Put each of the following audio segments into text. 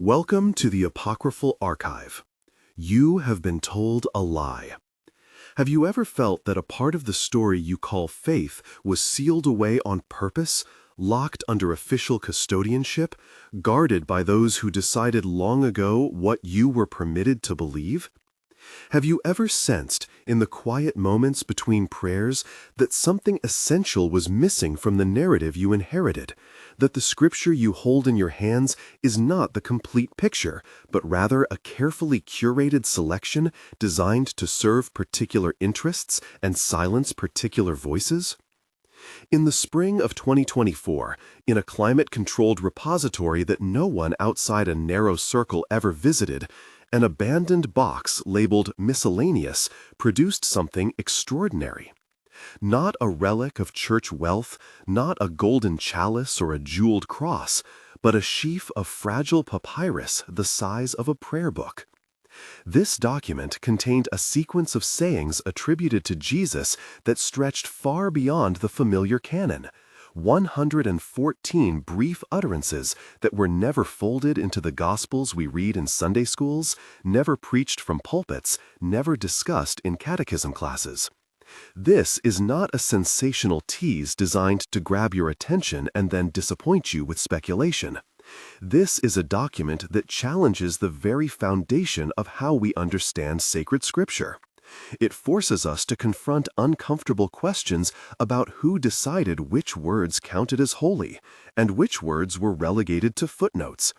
Welcome to the Apocryphal Archive. You have been told a lie. Have you ever felt that a part of the story you call faith was sealed away on purpose, locked under official custodianship, guarded by those who decided long ago what you were permitted to believe? Have you ever sensed, in the quiet moments between prayers, that something essential was missing from the narrative you inherited? That the scripture you hold in your hands is not the complete picture, but rather a carefully curated selection designed to serve particular interests and silence particular voices? In the spring of 2024, in a climate-controlled repository that no one outside a narrow circle ever visited, an abandoned box labeled miscellaneous produced something extraordinary. Not a relic of church wealth, not a golden chalice or a jeweled cross, but a sheaf of fragile papyrus the size of a prayer book. This document contained a sequence of sayings attributed to Jesus that stretched far beyond the familiar canon. 114 brief utterances that were never folded into the Gospels we read in Sunday schools, never preached from pulpits, never discussed in catechism classes. This is not a sensational tease designed to grab your attention and then disappoint you with speculation. This is a document that challenges the very foundation of how we understand sacred scripture. It forces us to confront uncomfortable questions about who decided which words counted as holy and which words were relegated to footnotes.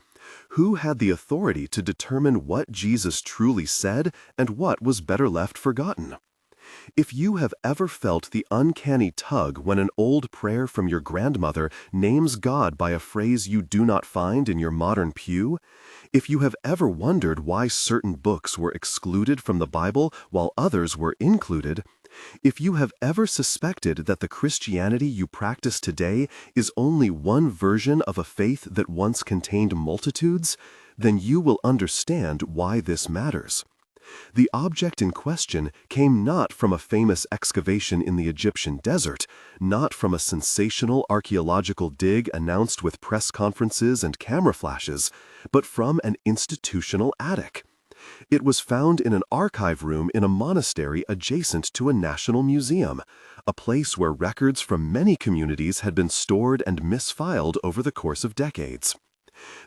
Who had the authority to determine what Jesus truly said and what was better left forgotten? If you have ever felt the uncanny tug when an old prayer from your grandmother names God by a phrase you do not find in your modern pew, if you have ever wondered why certain books were excluded from the Bible while others were included, if you have ever suspected that the Christianity you practice today is only one version of a faith that once contained multitudes, then you will understand why this matters. The object in question came not from a famous excavation in the Egyptian desert, not from a sensational archaeological dig announced with press conferences and camera flashes, but from an institutional attic. It was found in an archive room in a monastery adjacent to a national museum, a place where records from many communities had been stored and misfiled over the course of decades.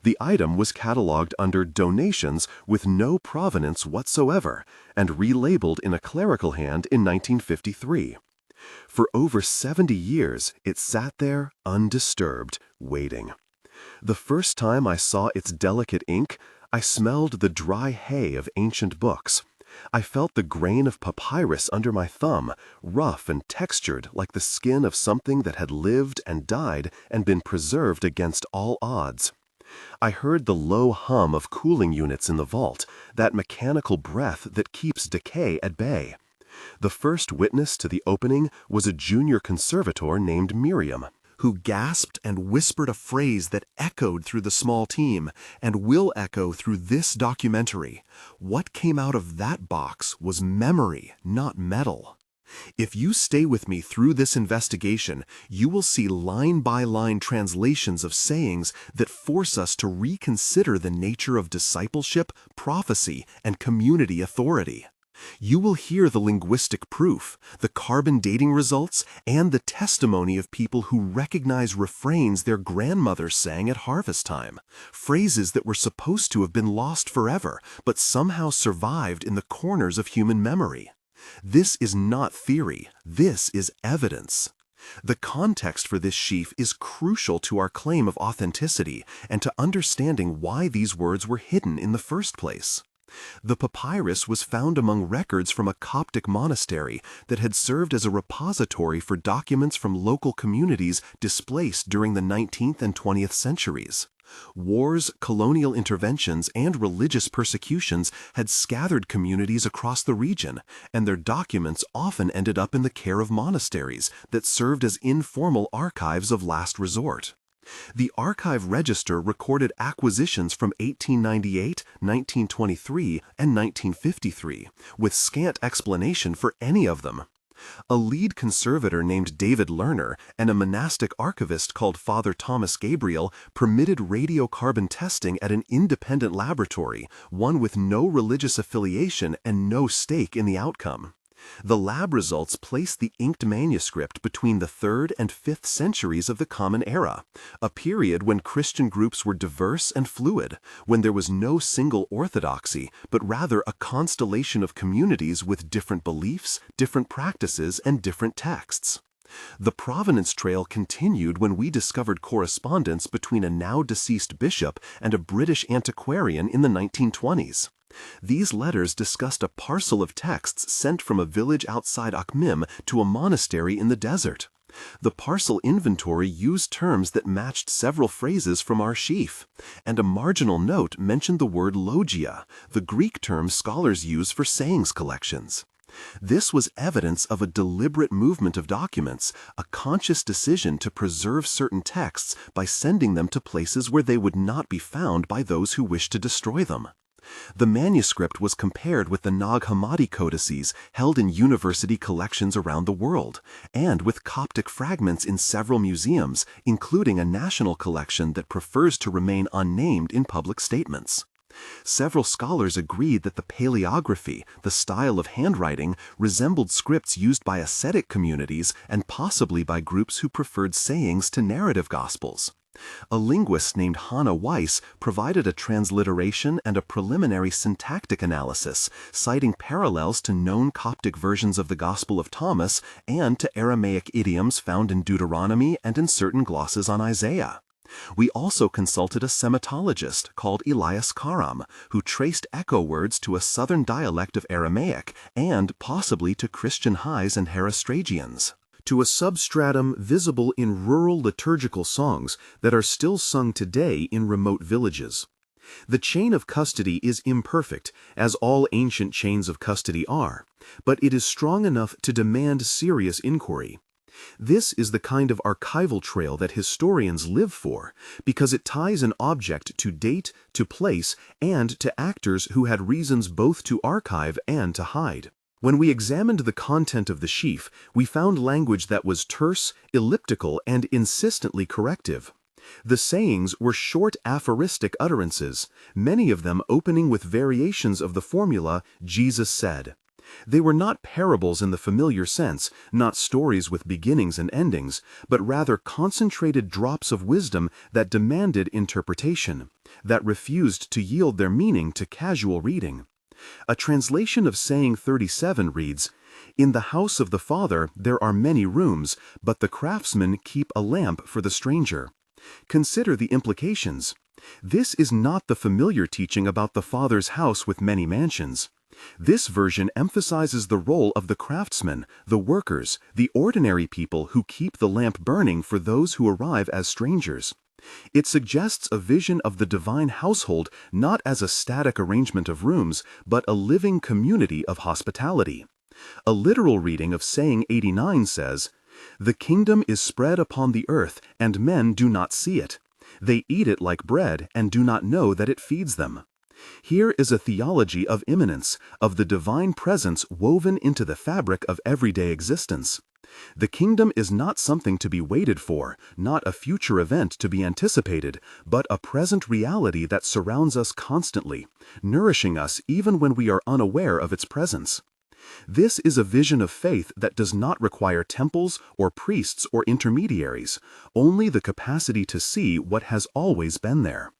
The item was cataloged under donations with no provenance whatsoever and relabeled in a clerical hand in 1953. For over 70 years, it sat there undisturbed, waiting. The first time I saw its delicate ink, I smelled the dry hay of ancient books. I felt the grain of papyrus under my thumb, rough and textured like the skin of something that had lived and died and been preserved against all odds. I heard the low hum of cooling units in the vault, that mechanical breath that keeps decay at bay. The first witness to the opening was a junior conservator named Miriam, who gasped and whispered a phrase that echoed through the small team and will echo through this documentary. What came out of that box was memory, not metal. If you stay with me through this investigation, you will see line-by-line translations of sayings that force us to reconsider the nature of discipleship, prophecy, and community authority. You will hear the linguistic proof, the carbon dating results, and the testimony of people who recognize refrains their grandmothers sang at harvest time, phrases that were supposed to have been lost forever, but somehow survived in the corners of human memory. This is not theory, this is evidence. The context for this sheaf is crucial to our claim of authenticity and to understanding why these words were hidden in the first place. The papyrus was found among records from a Coptic monastery that had served as a repository for documents from local communities displaced during the 19th and 20th centuries. Wars, colonial interventions, and religious persecutions had scattered communities across the region, and their documents often ended up in the care of monasteries that served as informal archives of last resort. The archive register recorded acquisitions from 1898, 1923, and 1953, with scant explanation for any of them. A lead conservator named David Lerner and a monastic archivist called Father Thomas Gabriel permitted radiocarbon testing at an independent laboratory, one with no religious affiliation and no stake in the outcome. The lab results place the inked manuscript between the 3rd and 5th centuries of the Common Era, a period when Christian groups were diverse and fluid, when there was no single orthodoxy, but rather a constellation of communities with different beliefs, different practices, and different texts. The provenance trail continued when we discovered correspondence between a now-deceased bishop and a British antiquarian in the 1920s. These letters discussed a parcel of texts sent from a village outside Akhmim to a monastery in the desert. The parcel inventory used terms that matched several phrases from our sheaf, and a marginal note mentioned the word logia, the Greek term scholars use for sayings collections. This was evidence of a deliberate movement of documents, a conscious decision to preserve certain texts by sending them to places where they would not be found by those who wished to destroy them. The manuscript was compared with the Nag Hammadi codices held in university collections around the world, and with Coptic fragments in several museums, including a national collection that prefers to remain unnamed in public statements. Several scholars agreed that the paleography, the style of handwriting, resembled scripts used by ascetic communities and possibly by groups who preferred sayings to narrative gospels. A linguist named Hannah Weiss provided a transliteration and a preliminary syntactic analysis, citing parallels to known Coptic versions of the Gospel of Thomas and to Aramaic idioms found in Deuteronomy and in certain glosses on Isaiah. We also consulted a semitologist called Elias Karam, who traced echo words to a southern dialect of Aramaic and possibly to Christian Hais and Herastragians, to a substratum visible in rural liturgical songs that are still sung today in remote villages. The chain of custody is imperfect, as all ancient chains of custody are, but it is strong enough to demand serious inquiry. This is the kind of archival trail that historians live for, because it ties an object to date, to place, and to actors who had reasons both to archive and to hide. When we examined the content of the sheaf, we found language that was terse, elliptical, and insistently corrective. The sayings were short aphoristic utterances, many of them opening with variations of the formula, Jesus said. They were not parables in the familiar sense, not stories with beginnings and endings, but rather concentrated drops of wisdom that demanded interpretation, that refused to yield their meaning to casual reading. A translation of Saying 37 reads, "In the house of the Father there are many rooms, but the craftsmen keep a lamp for the stranger." Consider the implications. This is not the familiar teaching about the Father's house with many mansions. This version emphasizes the role of the craftsmen, the workers, the ordinary people who keep the lamp burning for those who arrive as strangers. It suggests a vision of the divine household not as a static arrangement of rooms, but a living community of hospitality. A literal reading of Saying 89 says, "The kingdom is spread upon the earth, and men do not see it. They eat it like bread, and do not know that it feeds them." Here is a theology of immanence, of the divine presence woven into the fabric of everyday existence. The kingdom is not something to be waited for, not a future event to be anticipated, but a present reality that surrounds us constantly, nourishing us even when we are unaware of its presence. This is a vision of faith that does not require temples or priests or intermediaries, only the capacity to see what has always been there.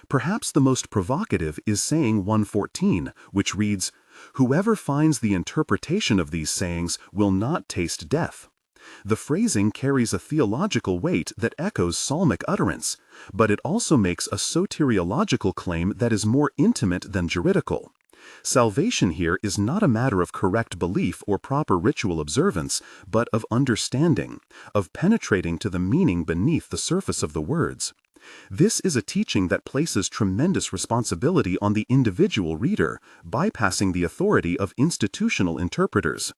Perhaps the most provocative is Saying 114, which reads, "Whoever finds the interpretation of these sayings will not taste death." The phrasing carries a theological weight that echoes psalmic utterance, but it also makes a soteriological claim that is more intimate than juridical. Salvation here is not a matter of correct belief or proper ritual observance, but of understanding, of penetrating to the meaning beneath the surface of the words. This is a teaching that places tremendous responsibility on the individual reader, bypassing the authority of institutional interpreters.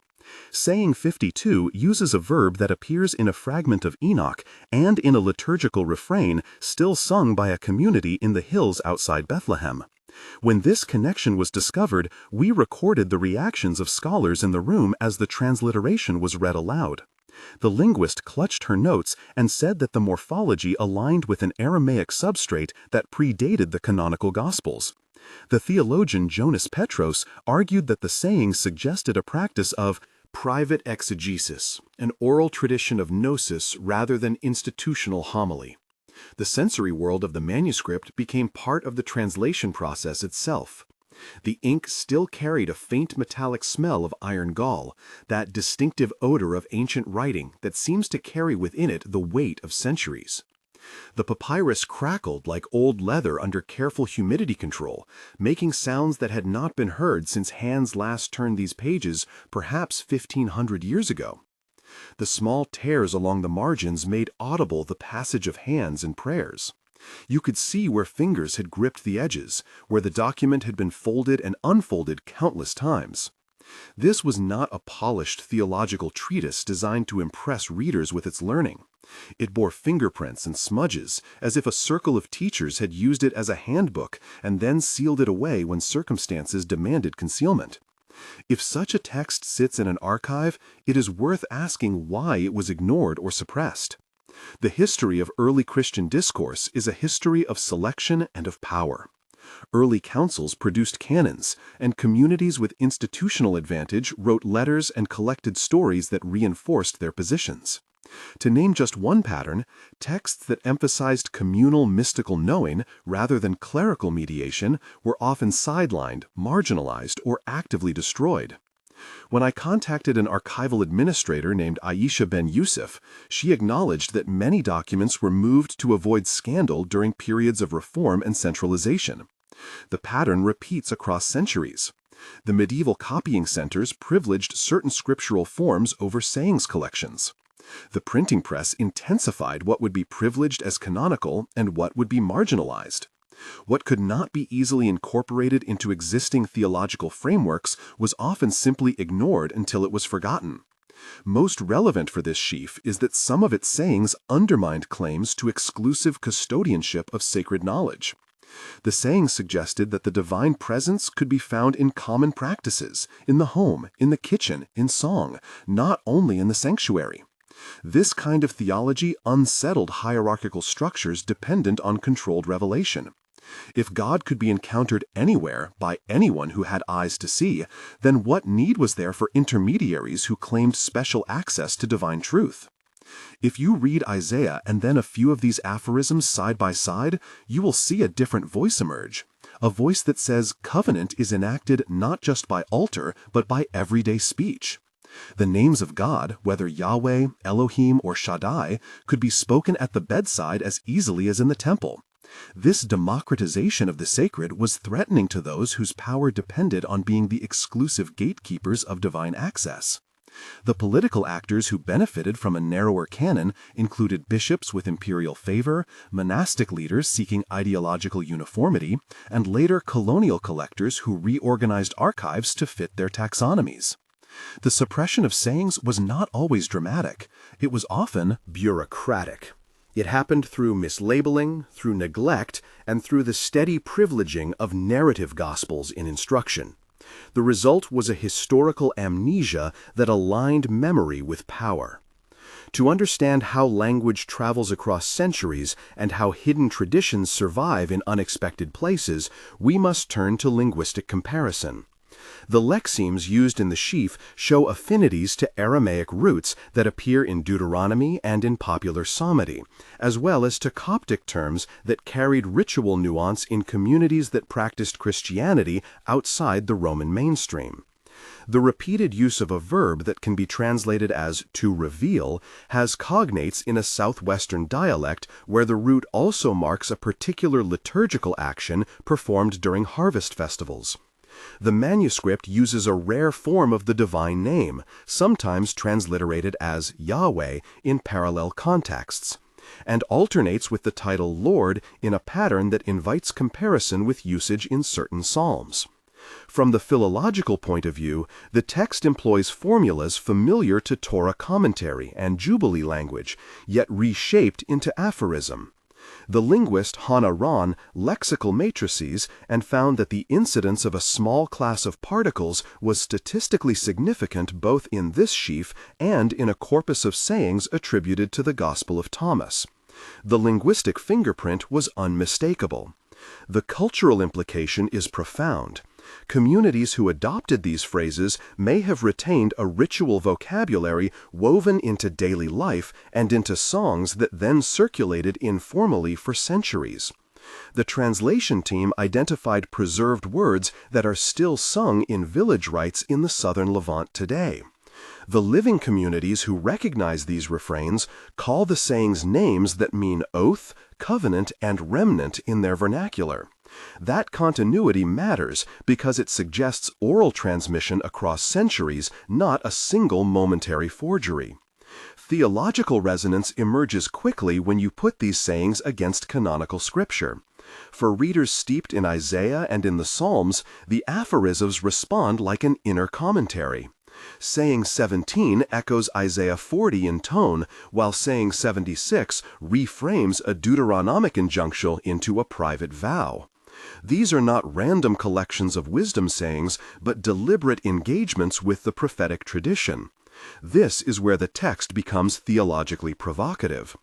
Saying 52 uses a verb that appears in a fragment of Enoch and in a liturgical refrain still sung by a community in the hills outside Bethlehem. When this connection was discovered, we recorded the reactions of scholars in the room as the transliteration was read aloud. The linguist clutched her notes and said that the morphology aligned with an Aramaic substrate that predated the canonical Gospels. The theologian Jonas Petros argued that the saying suggested a practice of private exegesis, an oral tradition of gnosis rather than institutional homily. The sensory world of the manuscript became part of the translation process itself. The ink still carried a faint metallic smell of iron gall, that distinctive odor of ancient writing that seems to carry within it the weight of centuries. The papyrus crackled like old leather under careful humidity control, making sounds that had not been heard since hands last turned these pages, perhaps 1,500 years ago. The small tears along the margins made audible the passage of hands in prayers. You could see where fingers had gripped the edges, where the document had been folded and unfolded countless times. This was not a polished theological treatise designed to impress readers with its learning. It bore fingerprints and smudges, as if a circle of teachers had used it as a handbook and then sealed it away when circumstances demanded concealment. If such a text sits in an archive, it is worth asking why it was ignored or suppressed. The history of early Christian discourse is a history of selection and of power. Early councils produced canons, and communities with institutional advantage wrote letters and collected stories that reinforced their positions. To name just one pattern, texts that emphasized communal mystical knowing rather than clerical mediation were often sidelined, marginalized, or actively destroyed. When I contacted an archival administrator named Aisha Ben Yusuf, she acknowledged that many documents were moved to avoid scandal during periods of reform and centralization. The pattern repeats across centuries. The medieval copying centers privileged certain scriptural forms over sayings collections. The printing press intensified what would be privileged as canonical and what would be marginalized. What could not be easily incorporated into existing theological frameworks was often simply ignored until it was forgotten. Most relevant for this sheaf is that some of its sayings undermined claims to exclusive custodianship of sacred knowledge. The sayings suggested that the divine presence could be found in common practices, in the home, in the kitchen, in song, not only in the sanctuary. This kind of theology unsettled hierarchical structures dependent on controlled revelation. If God could be encountered anywhere by anyone who had eyes to see, then what need was there for intermediaries who claimed special access to divine truth? If you read Isaiah and then a few of these aphorisms side by side, you will see a different voice emerge. A voice that says covenant is enacted not just by altar, but by everyday speech. The names of God, whether Yahweh, Elohim, or Shaddai, could be spoken at the bedside as easily as in the temple. This democratization of the sacred was threatening to those whose power depended on being the exclusive gatekeepers of divine access. The political actors who benefited from a narrower canon included bishops with imperial favor, monastic leaders seeking ideological uniformity, and later colonial collectors who reorganized archives to fit their taxonomies. The suppression of sayings was not always dramatic. It was often bureaucratic. It happened through mislabeling, through neglect, and through the steady privileging of narrative gospels in instruction. The result was a historical amnesia that aligned memory with power. To understand how language travels across centuries and how hidden traditions survive in unexpected places, we must turn to linguistic comparison. The lexemes used in the sheaf show affinities to Aramaic roots that appear in Deuteronomy and in popular psalmody, as well as to Coptic terms that carried ritual nuance in communities that practiced Christianity outside the Roman mainstream. The repeated use of a verb that can be translated as to reveal has cognates in a southwestern dialect where the root also marks a particular liturgical action performed during harvest festivals. The manuscript uses a rare form of the divine name, sometimes transliterated as Yahweh in parallel contexts, and alternates with the title Lord in a pattern that invites comparison with usage in certain psalms. From the philological point of view, the text employs formulas familiar to Torah commentary and Jubilee language, yet reshaped into aphorism. The linguist Hannah Ron lexical matrices and found that the incidence of a small class of particles was statistically significant both in this sheaf and in a corpus of sayings attributed to the Gospel of Thomas. The linguistic fingerprint was unmistakable. The cultural implication is profound. Communities who adopted these phrases may have retained a ritual vocabulary woven into daily life and into songs that then circulated informally for centuries. The translation team identified preserved words that are still sung in village rites in the southern Levant today. The living communities who recognize these refrains call the sayings names that mean oath, covenant, and remnant in their vernacular. That continuity matters because it suggests oral transmission across centuries, not a single momentary forgery. Theological resonance emerges quickly when you put these sayings against canonical scripture. For readers steeped in Isaiah and in the Psalms, the aphorisms respond like an inner commentary. Saying 17 echoes Isaiah 40 in tone, while saying 76 reframes a Deuteronomic injunction into a private vow. These are not random collections of wisdom sayings, but deliberate engagements with the prophetic tradition. This is where the text becomes theologically provocative.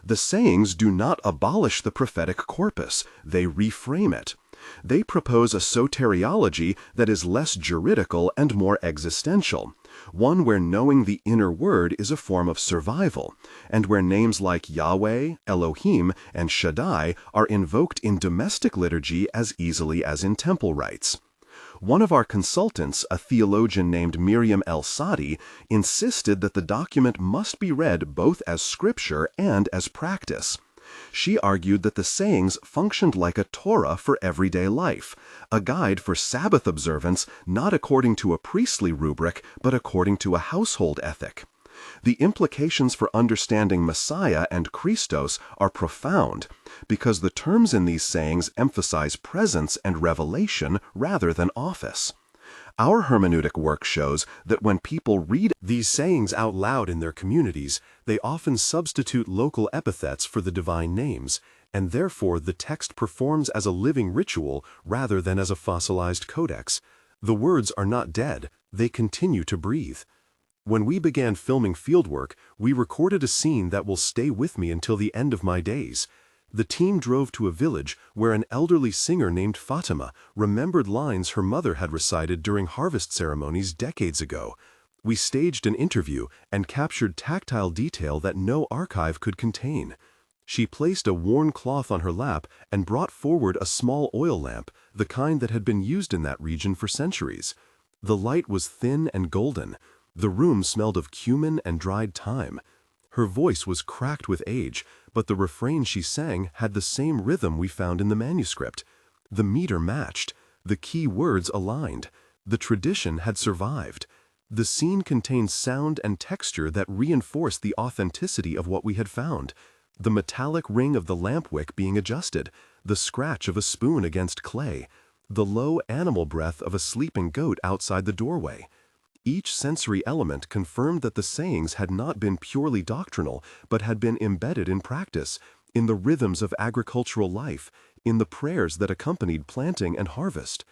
The sayings do not abolish the prophetic corpus, they reframe it. They propose a soteriology that is less juridical and more existential, one where knowing the inner word is a form of survival, and where names like Yahweh, Elohim, and Shaddai are invoked in domestic liturgy as easily as in temple rites. One of our consultants, a theologian named Miriam El-Sadi, insisted that the document must be read both as scripture and as practice. She argued that the sayings functioned like a Torah for everyday life, a guide for Sabbath observance not according to a priestly rubric, but according to a household ethic. The implications for understanding Messiah and Christos are profound, because the terms in these sayings emphasize presence and revelation rather than office. Our hermeneutic work shows that when people read these sayings out loud in their communities, they often substitute local epithets for the divine names, and therefore the text performs as a living ritual rather than as a fossilized codex. The words are not dead, they continue to breathe. When we began filming fieldwork, we recorded a scene that will stay with me until the end of my days. The team drove to a village where an elderly singer named Fatima remembered lines her mother had recited during harvest ceremonies decades ago. We staged an interview and captured tactile detail that no archive could contain. She placed a worn cloth on her lap and brought forward a small oil lamp, the kind that had been used in that region for centuries. The light was thin and golden. The room smelled of cumin and dried thyme. Her voice was cracked with age, but the refrain she sang had the same rhythm we found in the manuscript. The meter matched. The key words aligned. The tradition had survived. The scene contained sound and texture that reinforced the authenticity of what we had found. The metallic ring of the lamp wick being adjusted, the scratch of a spoon against clay, the low animal breath of a sleeping goat outside the doorway. Each sensory element confirmed that the sayings had not been purely doctrinal, but had been embedded in practice, in the rhythms of agricultural life, in the prayers that accompanied planting and harvest.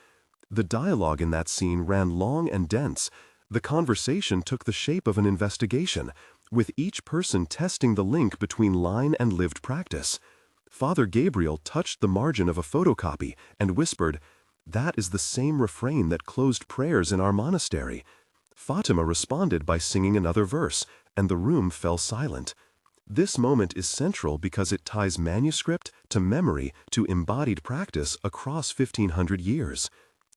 The dialogue in that scene ran long and dense. The conversation took the shape of an investigation, with each person testing the link between line and lived practice. Father Gabriel touched the margin of a photocopy and whispered, "That is the same refrain that closed prayers in our monastery." Fatima responded by singing another verse, and the room fell silent. This moment is central because it ties manuscript to memory to embodied practice across 1,500 years.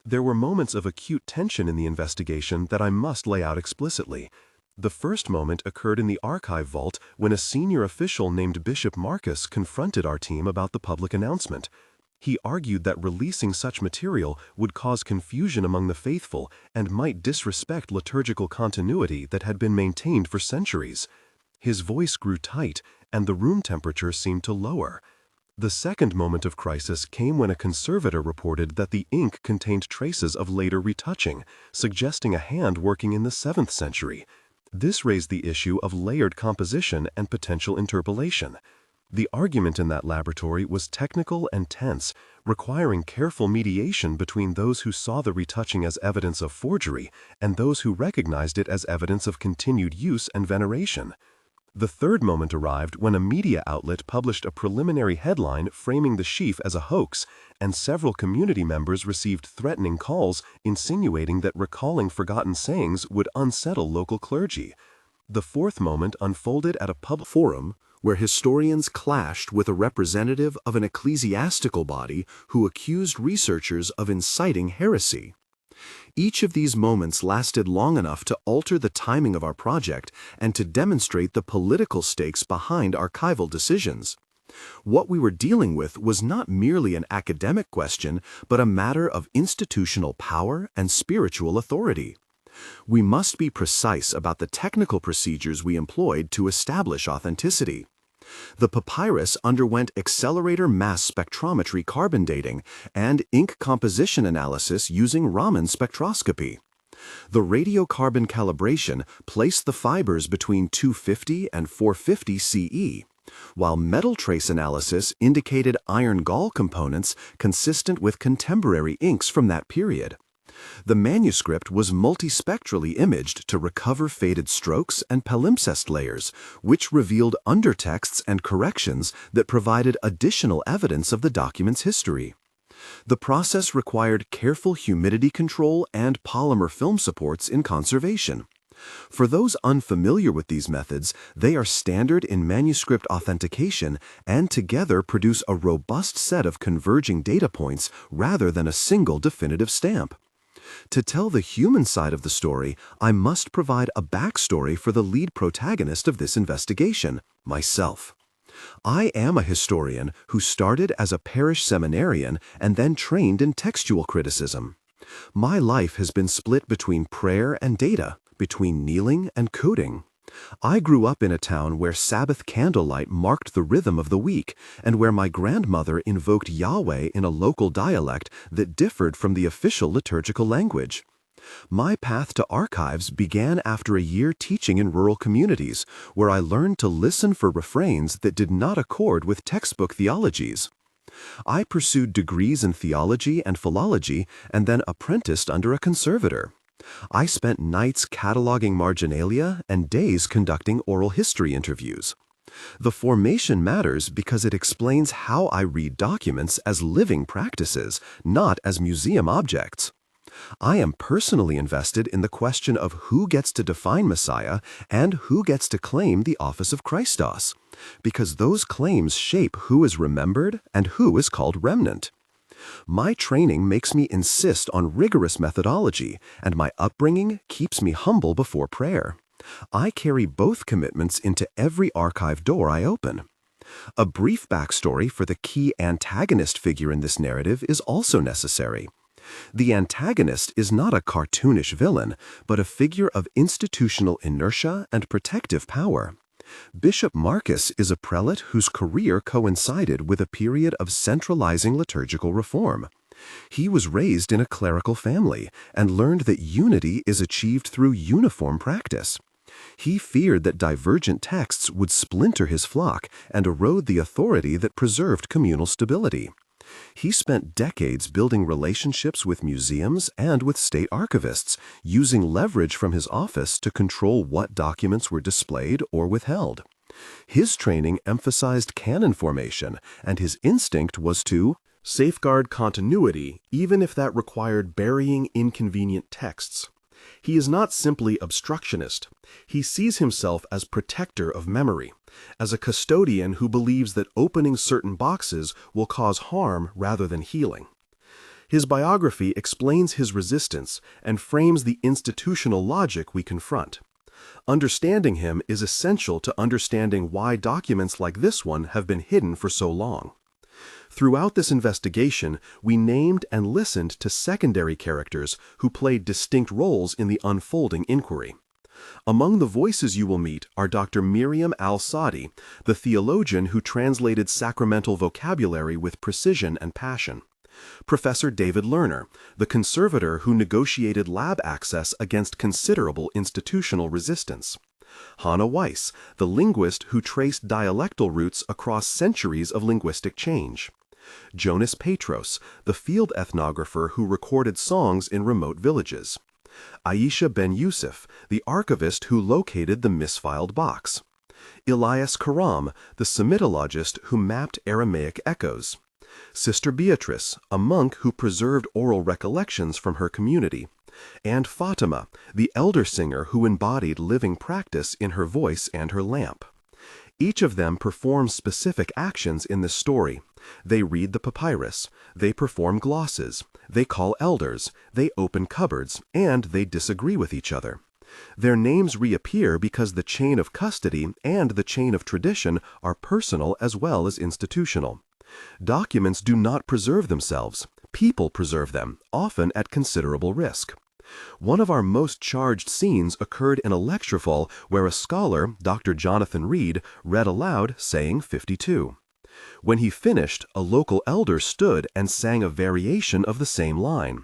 There were moments of acute tension in the investigation that I must lay out explicitly. The first moment occurred in the archive vault when a senior official named Bishop Marcus confronted our team about the public announcement. He argued that releasing such material would cause confusion among the faithful and might disrespect liturgical continuity that had been maintained for centuries. His voice grew tight, and the room temperature seemed to lower. The second moment of crisis came when a conservator reported that the ink contained traces of later retouching, suggesting a hand working in the 7th century. This raised the issue of layered composition and potential interpolation. The argument in that laboratory was technical and tense, requiring careful mediation between those who saw the retouching as evidence of forgery and those who recognized it as evidence of continued use and veneration. The third moment arrived when a media outlet published a preliminary headline framing the sheaf as a hoax, and several community members received threatening calls insinuating that recalling forgotten sayings would unsettle local clergy. The fourth moment unfolded at a public forum where historians clashed with a representative of an ecclesiastical body who accused researchers of inciting heresy. Each of these moments lasted long enough to alter the timing of our project and to demonstrate the political stakes behind archival decisions. What we were dealing with was not merely an academic question, but a matter of institutional power and spiritual authority. We must be precise about the technical procedures we employed to establish authenticity. The papyrus underwent accelerator mass spectrometry carbon dating and ink composition analysis using Raman spectroscopy. The radiocarbon calibration placed the fibers between 250 and 450 CE, while metal trace analysis indicated iron gall components consistent with contemporary inks from that period. The manuscript was multispectrally imaged to recover faded strokes and palimpsest layers, which revealed undertexts and corrections that provided additional evidence of the document's history. The process required careful humidity control and polymer film supports in conservation. For those unfamiliar with these methods, they are standard in manuscript authentication and together produce a robust set of converging data points rather than a single definitive stamp. To tell the human side of the story, I must provide a backstory for the lead protagonist of this investigation, myself. I am a historian who started as a parish seminarian and then trained in textual criticism. My life has been split between prayer and data, between kneeling and coding. I grew up in a town where Sabbath candlelight marked the rhythm of the week and where my grandmother invoked Yahweh in a local dialect that differed from the official liturgical language. My path to archives began after a year teaching in rural communities, where I learned to listen for refrains that did not accord with textbook theologies. I pursued degrees in theology and philology and then apprenticed under a conservator. I spent nights cataloging marginalia and days conducting oral history interviews. The formation matters because it explains how I read documents as living practices, not as museum objects. I am personally invested in the question of who gets to define Messiah and who gets to claim the office of Christos, because those claims shape who is remembered and who is called remnant. My training makes me insist on rigorous methodology, and my upbringing keeps me humble before prayer. I carry both commitments into every archive door I open. A brief backstory for the key antagonist figure in this narrative is also necessary. The antagonist is not a cartoonish villain, but a figure of institutional inertia and protective power. Bishop Marcus is a prelate whose career coincided with a period of centralizing liturgical reform. He was raised in a clerical family and learned that unity is achieved through uniform practice. He feared that divergent texts would splinter his flock and erode the authority that preserved communal stability. He spent decades building relationships with museums and with state archivists, using leverage from his office to control what documents were displayed or withheld. His training emphasized canon formation, and his instinct was to safeguard continuity, even if that required burying inconvenient texts. He is not simply obstructionist. He sees himself as protector of memory, as a custodian who believes that opening certain boxes will cause harm rather than healing. His biography explains his resistance and frames the institutional logic we confront. Understanding him is essential to understanding why documents like this one have been hidden for so long. Throughout this investigation, we named and listened to secondary characters who played distinct roles in the unfolding inquiry. Among the voices you will meet are Dr. Miriam al-Sadi, the theologian who translated sacramental vocabulary with precision and passion; Professor David Lerner, the conservator who negotiated lab access against considerable institutional resistance; Hanna Weiss, the linguist who traced dialectal roots across centuries of linguistic change. Jonas Petros, the field ethnographer who recorded songs in remote villages. Aisha Ben Yusuf, the archivist who located the misfiled box. Elias Karam, the Semitologist who mapped Aramaic echoes. Sister Beatrice, a monk who preserved oral recollections from her community. And Fatima, the elder singer who embodied living practice in her voice and her lamp. Each of them performs specific actions in this story. They read the papyrus, they perform glosses, they call elders, they open cupboards, and they disagree with each other. Their names reappear because the chain of custody and the chain of tradition are personal as well as institutional. Documents do not preserve themselves. People preserve them, often at considerable risk. One of our most charged scenes occurred in a lecture-hall where a scholar, Dr. Jonathan Reed, read aloud saying 52. When he finished, a local elder stood and sang a variation of the same line.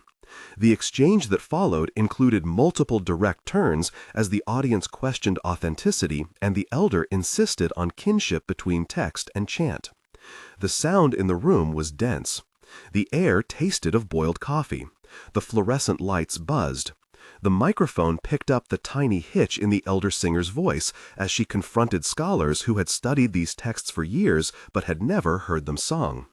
The exchange that followed included multiple direct turns as the audience questioned authenticity and the elder insisted on kinship between text and chant. The sound in the room was dense. The air tasted of boiled coffee. The fluorescent lights buzzed. The microphone picked up the tiny hitch in the elder singer's voice as she confronted scholars who had studied these texts for years but had never heard them sung.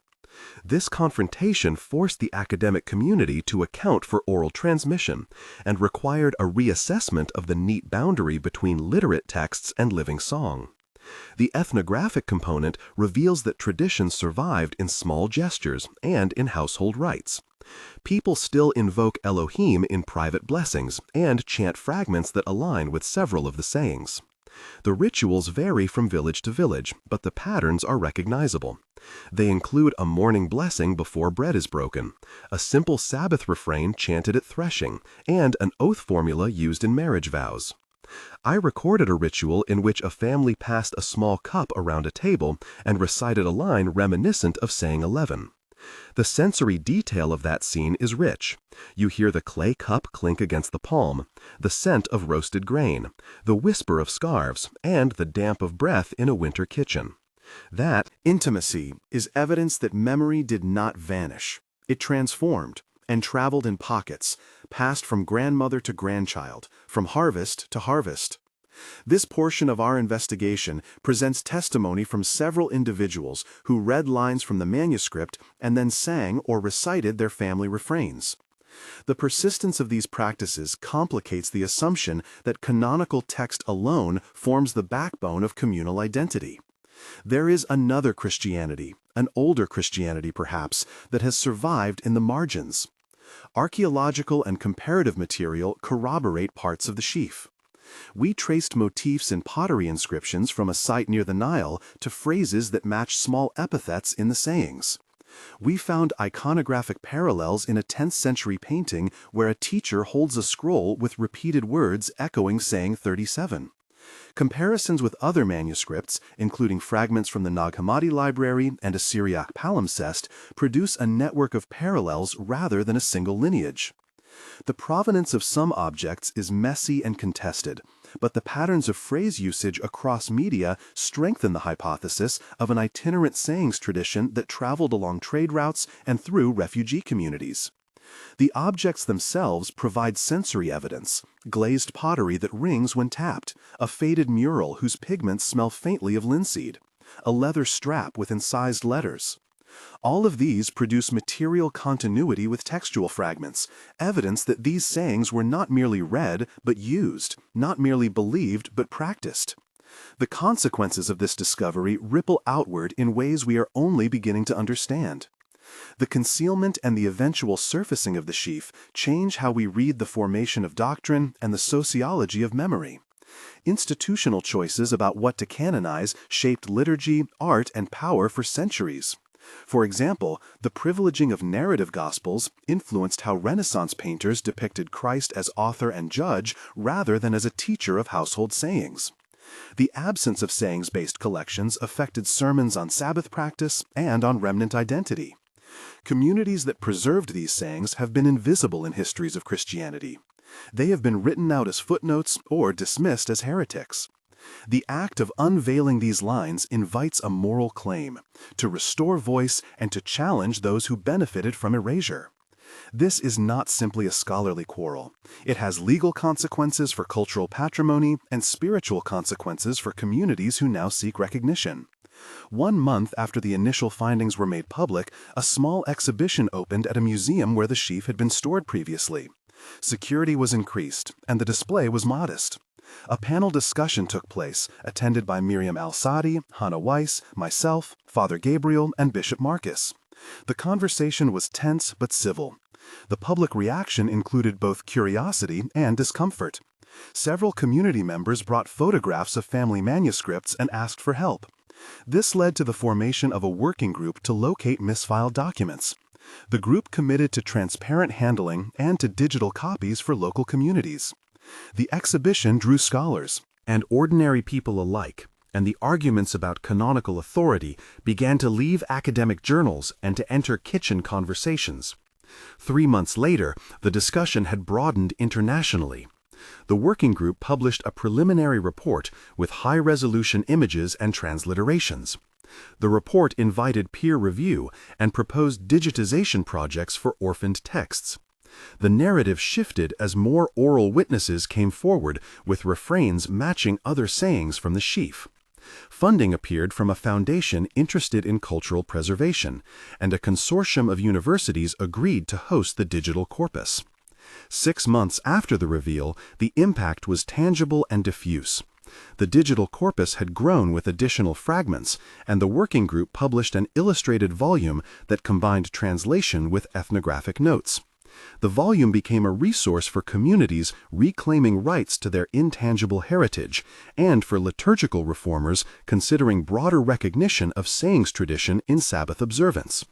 This confrontation forced the academic community to account for oral transmission and required a reassessment of the neat boundary between literate texts and living song. The ethnographic component reveals that tradition survived in small gestures and in household rites. People still invoke Elohim in private blessings and chant fragments that align with several of the sayings. The rituals vary from village to village, but the patterns are recognizable. They include a morning blessing before bread is broken, a simple Sabbath refrain chanted at threshing, and an oath formula used in marriage vows. I recorded a ritual in which a family passed a small cup around a table and recited a line reminiscent of saying 11. The sensory detail of that scene is rich. You hear the clay cup clink against the palm, the scent of roasted grain, the whisper of scarves, and the damp of breath in a winter kitchen. That intimacy is evidence that memory did not vanish. It transformed and traveled in pockets, passed from grandmother to grandchild, from harvest to harvest. This portion of our investigation presents testimony from several individuals who read lines from the manuscript and then sang or recited their family refrains. The persistence of these practices complicates the assumption that canonical text alone forms the backbone of communal identity. There is another Christianity, an older Christianity perhaps, that has survived in the margins. Archaeological and comparative material corroborate parts of the sheaf. We traced motifs in pottery inscriptions from a site near the Nile to phrases that match small epithets in the sayings. We found iconographic parallels in a 10th century painting where a teacher holds a scroll with repeated words echoing saying 37. Comparisons with other manuscripts, including fragments from the Nag Hammadi library and a Syriac palimpsest, produce a network of parallels rather than a single lineage. The provenance of some objects is messy and contested, but the patterns of phrase usage across media strengthen the hypothesis of an itinerant sayings tradition that traveled along trade routes and through refugee communities. The objects themselves provide sensory evidence: glazed pottery that rings when tapped, a faded mural whose pigments smell faintly of linseed, a leather strap with incised letters. All of these produce material continuity with textual fragments, evidence that these sayings were not merely read but used, not merely believed but practiced. The consequences of this discovery ripple outward in ways we are only beginning to understand. The concealment and the eventual surfacing of the sheaf change how we read the formation of doctrine and the sociology of memory. Institutional choices about what to canonize shaped liturgy, art, and power for centuries. For example, the privileging of narrative gospels influenced how Renaissance painters depicted Christ as author and judge rather than as a teacher of household sayings. The absence of sayings-based collections affected sermons on Sabbath practice and on remnant identity. Communities that preserved these sayings have been invisible in histories of Christianity. They have been written out as footnotes or dismissed as heretics. The act of unveiling these lines invites a moral claim, to restore voice and to challenge those who benefited from erasure. This is not simply a scholarly quarrel. It has legal consequences for cultural patrimony and spiritual consequences for communities who now seek recognition. 1 month after the initial findings were made public, a small exhibition opened at a museum where the sheaf had been stored previously. Security was increased, and the display was modest. A panel discussion took place, attended by Miriam Al-Sadi, Hannah Weiss, myself, Father Gabriel, and Bishop Marcus. The conversation was tense but civil. The public reaction included both curiosity and discomfort. Several community members brought photographs of family manuscripts and asked for help. This led to the formation of a working group to locate misfiled documents. The group committed to transparent handling and to digital copies for local communities. The exhibition drew scholars and ordinary people alike, and the arguments about canonical authority began to leave academic journals and to enter kitchen conversations. 3 months later, the discussion had broadened internationally. The working group published a preliminary report with high-resolution images and transliterations. The report invited peer review and proposed digitization projects for orphaned texts. The narrative shifted as more oral witnesses came forward with refrains matching other sayings from the sheaf. Funding appeared from a foundation interested in cultural preservation, and a consortium of universities agreed to host the digital corpus. 6 months after the reveal, the impact was tangible and diffuse. The digital corpus had grown with additional fragments, and the working group published an illustrated volume that combined translation with ethnographic notes. The volume became a resource for communities reclaiming rights to their intangible heritage, and for liturgical reformers considering broader recognition of sayings tradition in Sabbath observance.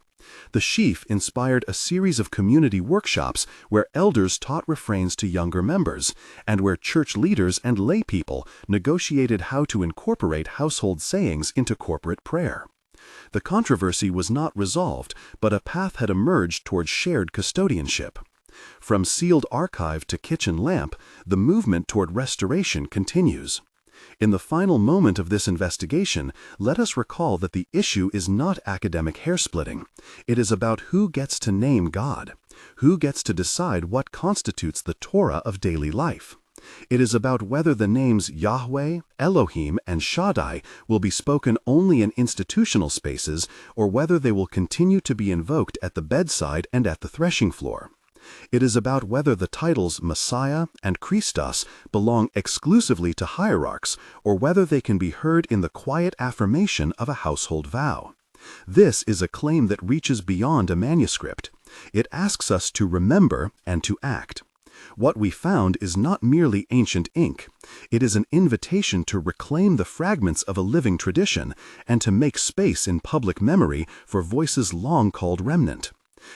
The sheaf inspired a series of community workshops where elders taught refrains to younger members, and where church leaders and lay people negotiated how to incorporate household sayings into corporate prayer. The controversy was not resolved, but a path had emerged towards shared custodianship. From sealed archive to kitchen lamp, the movement toward restoration continues. In the final moment of this investigation, let us recall that the issue is not academic hair-splitting. It is about who gets to name God, who gets to decide what constitutes the Torah of daily life. It is about whether the names Yahweh, Elohim, and Shaddai will be spoken only in institutional spaces, or whether they will continue to be invoked at the bedside and at the threshing floor. It is about whether the titles Messiah and Christos belong exclusively to hierarchs, or whether they can be heard in the quiet affirmation of a household vow. This is a claim that reaches beyond a manuscript. It asks us to remember and to act. What we found is not merely ancient ink. It is an invitation to reclaim the fragments of a living tradition and to make space in public memory for voices long called remnant.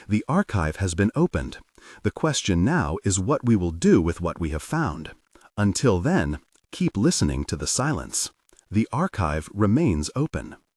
The archive has been opened. The question now is what we will do with what we have found. Until then, keep listening to the silence. The archive remains open.